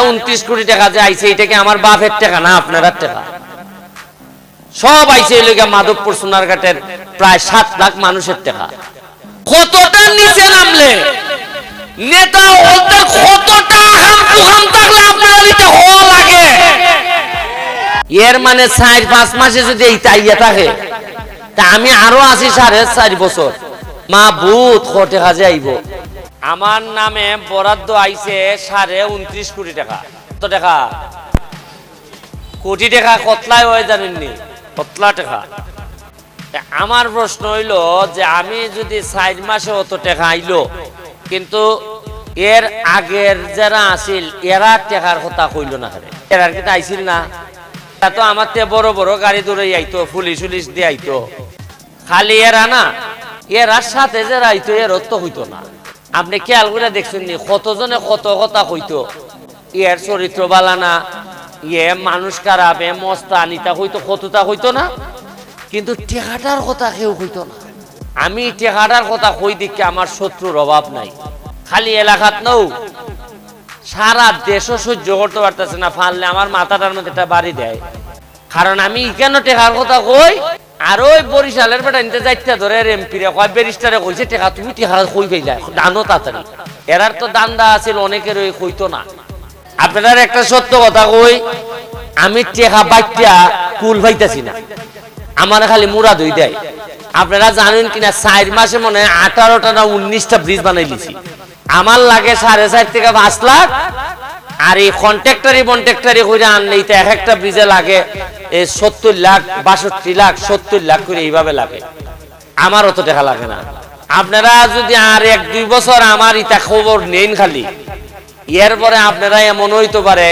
29 কোটি টাকা যে আইছে এটা কি আমার বাপের টাকা না আপনার টাকা? সব আইছে এই লোকে মাধবপুর সোনারঘাটের প্রায় 7 লাখ মানুষের টাকা। কতটা নিচে নামলে নেতা হতে কতটা হাম থাকলে আপনার এটা হওয়া লাগে। এর মানে 4-5 মাসে যদি এই তাইয়া থাকে তা আমি আরো আছি 4.5 বছর মা ভূত কোটে কাজে আইব। আমার নামে বরাদ্দ আইছে 29.5 কোটি টাকা। কত টাকা? কোটি টাকা কতলায় হয় জানেননি? কতলা টাকা। আমার প্রশ্ন হইল যে আমি যদি 4 মাসে অত টাকা আইলো কিন্তু এর আগের যারা আসিল এরা টাকার কথা কইল না করে এরা কি আইছিল না? তো আমার তে বড় বড় গাড়ি দৌড়ে আইতো, পুলিশ দিয়ে আইতো। খালি এরা না, এরার সাথে যারা আইতো এর অর্থ হইতো না। আপনি খেয়াল করে দেখছেন নি কতজনে কত কথা কইতো, এর চরিত্র বালানা, ইয়ে মানুষ খারাপ, এ মস্তান, ইতা হইতো কতটা হইতো না, কিন্তু টেকাটার কথা কেউ হইতো না। আমি টেকাটার কথা কই দিকে আমার শত্রুর অভাব নাই। খালি এলাকাত নৌ সারা দেশও সহ্য করতে পারতেছে না, ফানলে আমার মাথাটার মধ্যে একটা বাড়ি দেয়। কারণ আমি কেন টেকার কথা কই, আর ওই বরিশালের বেটা নিতে যাইতে ধরে এমপিরে কয় ব্যারিস্টারে কইছে টেকা তুমি টেকা কই পাইলা দানো তাড়াতাড়ি। এরার তো দান্দা আছিল অনেকের ওই কইতো না। আপনার একটা সত্য কথা কই, আমি টেকা বাইটা কুল পাইতাছি না, আমার খালি মুরা ধুই দেয়। আপনারা জানেন কিনা 4 মাসে মনে হয় 18টা না 19টা ব্রিজ বানাই দিছি। আমার লাগে 4.5 থেকে 5 লাখ, আর এই কন্ট্রাক্টরি করে আনলেই তো এক একটা ব্রিজে লাগে 70 লাখ 62 লাখ 70 লাখ করে এইভাবে লাগে। আমার অত টাকা লাগে না। আপনারা যদি আর 1-2 বছর আমার ইটা খবর নেন খালি, এরপরে আপনারা এমন হইতে পারে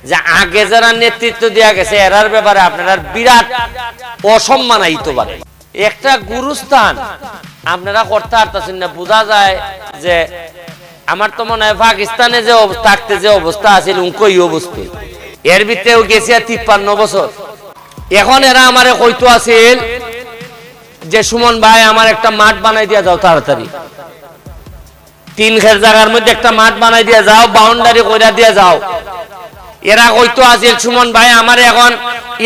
যে আগে যারা নেতৃত্ব দেওয়া গেছে এরার ব্যাপারে আপনারা বিরাট অসম্মান আইতে পারে। একটা গুরুস্থান আপনারা করতে পারতেছেন না। বোঝা যায় যে আমার তো মনে হয় পাকিস্তানে যে থাকতে যে অবস্থা আছে উনকই অবস্থা, এর ভিতরেও গেছে 53 বছর। এখন এরা আমারে কইতো আছিল যে সুমন ভাই আমার একটা মাঠ বানাই দিয়া যাও তাড়াতাড়ি, 3 খের জায়গার মধ্যে একটা মাঠ বানাই দিয়া যাও, বাউন্ডারি কইরা দিয়া যাও। এরা কইতো আছিল সুমন ভাই আমার এখন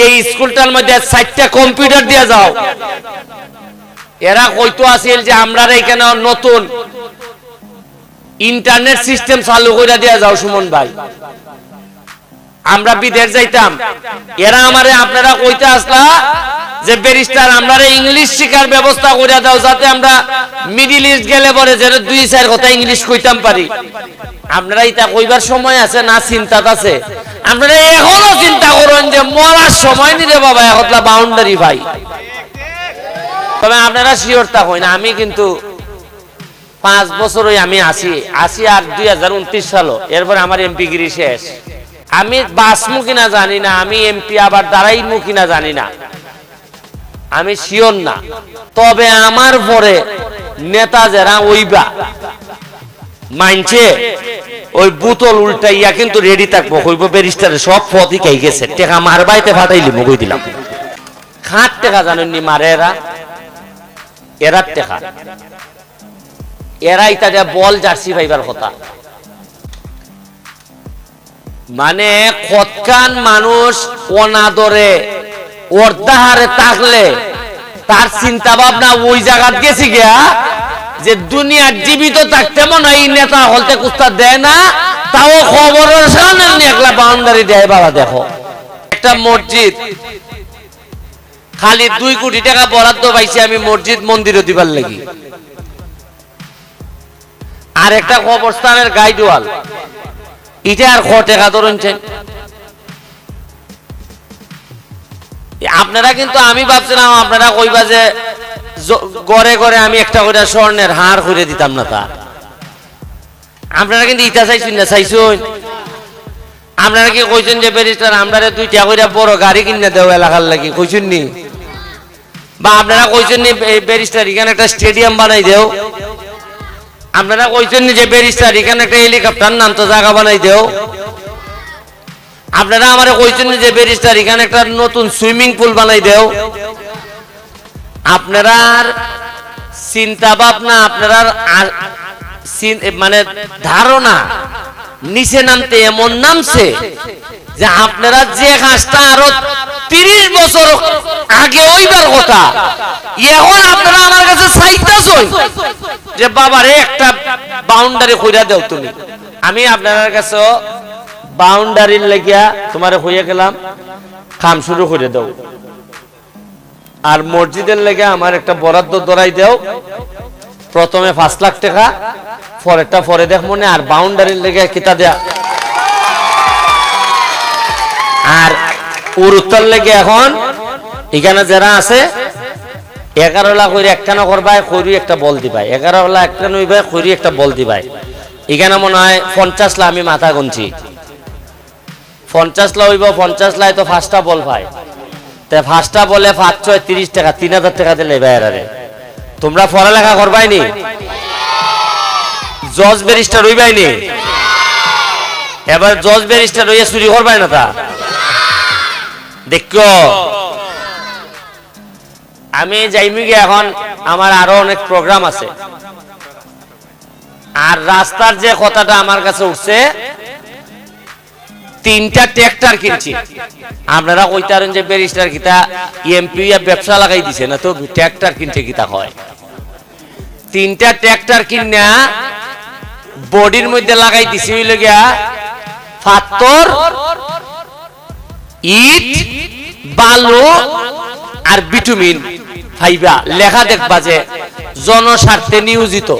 এই স্কুলটার মধ্যে 4টা কম্পিউটার দিয়া যাও। এরা কইতো আছিল যে আমরা এখানে নতুন ইন্টারনেট সিস্টেম চালু করে দেয়া যাও সুমন ভাই, আমরা বিদেশ যাইতাম। এরা আমারে আপনারা কইতে আসলা যে ব্যারিস্টার আমরা ইংলিশ শিখার ব্যবস্থা করে দাও যাতে আমরা মিডল ইস্ট গেলে পরে যেন 2-4 কথা ইংলিশ কইতাম পারি। আপনারা এটা কইবার সময় আছে না চিন্তা আছে? আপনারা এখনো চিন্তা করেন যে মরার সময় নিলে বাবা একলা বাউন্ডারি ভাই। তবে আপনারা শিওরটা হই না, আমি কিন্তু 5 বছরই আমি আসি আর 2029 সাল এরপর আমার এমপি গিরি শেষ। আমি বাসমু কিনা জানি না, আমি এমপি আবার দাঁড়াইমু কিনা জানি না, আমি শিওর না। তবে আমার পরে নেতা যারা ওইবা মানছে ওই বোতল উল্টাইয়া কিন্তু রেডি থাকবো, কইব ব্যারিস্টারে সব পথই খাই গেছে, টাকা মার বাইতে ফাটাইলি মুগই দিলাম। খাট টাকা জানেননি মারে এরা টাকা, এরা ইটা বল জার্সি পাইবার কথা। মানে কতখান মানুষ অনাদরে অর্ধাহারে থাকলে তার চিন্তা ভাবনা ওই জায়গাত গেছি গিয়া যে দুনিয়ার জীবিত থাকতে মনে হয় নেতা হলতে কুস্তা দেয় না, তাও খবরের সামনে একলা বাউন্ডারি দেয়। বাবা দেখো একটা মসজিদ খালি 2 কোটি টাকা বরাদ্দ পাইছি আমি মসজিদ মন্দিরও দিবার লাগি, আর একটা কবরস্থানের গাইডওয়াল এটা আর 100 টাকা ধরছেন আপনারা। কিন্তু আমি ভাবছিলাম আপনারা কইবা যে গড়ে গড়ে আমি একটা করে স্বর্ণের হার করে দিতাম না, তা আপনারা কিন্তু ইটা চাইছেন না। চাইছেন আপনারা কি কইছেন যে ব্যারিস্টার আমরা 2টা করে বড় গাড়ি কিনে দেও এলাকার লাগি, কইছেন নি? বা আপনারা কইছেন নি ব্যারিস্টার এখানে একটা স্টেডিয়াম বানাই দেও? আপনারা কইছেন নি যে ব্যারিস্টার এখানে একটা হেলিকপ্টার নাম তো জায়গা বানাই দেও? আপনারা আমারে কইছেন নি যে ব্যারিস্টার এখানে একটা নতুন সুইমিং পুল বানাই দেও? আপনারা চিন্তা ভাবনা, আপনারা মানে ধারণা নিচে নামতে এমন নামছে যে আপনারা যে কাজটা আরো 30 বছর আগে ওইবার কথা এখন আপনারা আমার কাছে চাইতাছই যে বাবারে একটা বাউন্ডারি কইরা দাও তুমি। আমি আপনাদের কাছে বাউন্ডারির লাগিয়া তোমারে হইয়া গেলাম, কাম শুরু করে দাও। আর মসজিদের লেগে আমার একটা বরাদ্দ ধরাই দাও, প্রথমে 5 লাখ টাকা, পরেরটা পরে দেখ মনে। আর বাউন্ডারির লেগে কিতা দেয়া, আর উত্তর লেগে এখন এখানে যারা আছে 11 লাখ করে একখানা করবাই, খৈরি একটা বল দিবাই, 11 লাখ একটা নইবাই, খৈরি একটা বল দিবাই। এখানে মনে হয় 50 লাখ, আমি মাথা গুনছি 50 লাখ হইব। 50 লাখ তো 5টা বল পাই, তাই 5টা বলে 5 6 30 টাকা, 3000 টাকা দিলে বাইরে। তোমরা পড়ালেখা করবাই নি, জজ ব্যারিস্টার হইবাই নি, এবার জজ ব্যারিস্টার হইয়া চুরি করবাই না তা দেখো। আমি যাইমি গিয়ে এখন আমার আরো অনেক প্রোগ্রাম আছে। আর রাস্তার যে কথাটা আমার কাছে উঠছে, 3টা ট্রাক্টর কিনছি। আপনারা কইতারেন যে ব্যারিস্টার কিতা এমপি ব্যবসা লাগাই দিছে না, তো ট্রাক্টর কিনতে কিতা হয়। 3টা ট্রাক্টর কিনা বডির মধ্যে লাগাই দিছি হইল গিয়া পাথর, ইট, বালু আর বিটুমিন ফাইবা। লেখা দেখবা যে জনস্বার্থে নিয়োজিত।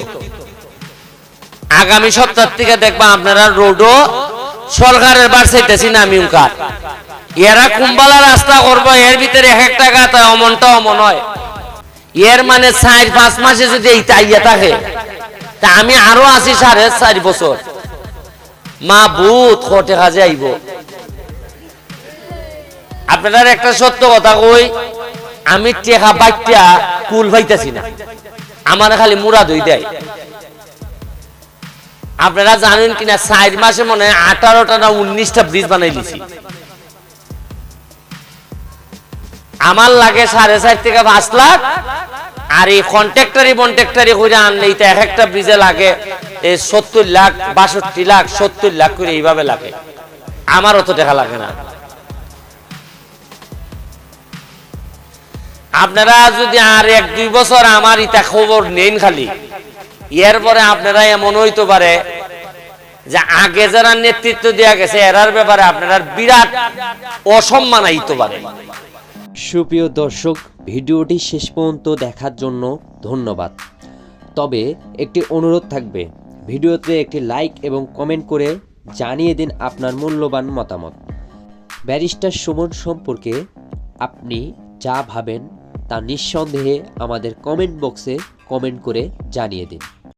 আগামী সপ্তাহ থেকে দেখবা আপনারা রোডও সরকারের বার চাইতেছি না আমি উনকার। এরা কুম্বালা রাস্তা করবো, এর ভিতরে 1 টাকা তাই অমনটা অমন হয়। এর মানে 4-5 মাসে যদি এইটা আইয়া থাকে, তা আমি আরো আছি 4.5 বছর। মা ভূত খটে কাজে আইব। আপনার একটা সত্য কথা কই, আমি টেকা বাইটা কুল পাইতাছি না, আমার খালি মুরাদ হই দেয়। আপনারা জানেন কিনা 4 মাসে মনে হয় 18টা না 19টা ব্রিজ বানাই দিছি। আমার লাগে 4.5 থেকে 5 লাখ। আর এই কন্ট্রাক্টরি করে আনলে এটা এক একটা ব্রিজে লাগে 70 লাখ, 62 লাখ, 70 লাখ করে এইভাবে লাগে। আমার অত টাকা লাগে না। আপনারা যদি আর 1-2 বছর আমার ইটা খবর নেন খালি, এরপরে আপনারা এমন হইতে পারে যে আগে যারা নেতৃত্ব দেয়া গেছে এরার ব্যাপারে আপনারা বিরাট অসম্মান আইতে পারে। সুপ্রিয় দর্শক, ভিডিওটি শেষ পর্যন্ত দেখার জন্য ধন্যবাদ। তবে একটি অনুরোধ থাকবে, ভিডিওতে একটি লাইক এবং কমেন্ট করে জানিয়ে দিন আপনার মূল্যবান মতামত। ব্যারিস্টার সুমন সম্পর্কে আপনি যা ভাবেন তা নিঃসন্দেহে আমাদের কমেন্ট বক্সে কমেন্ট করে জানিয়ে দিন।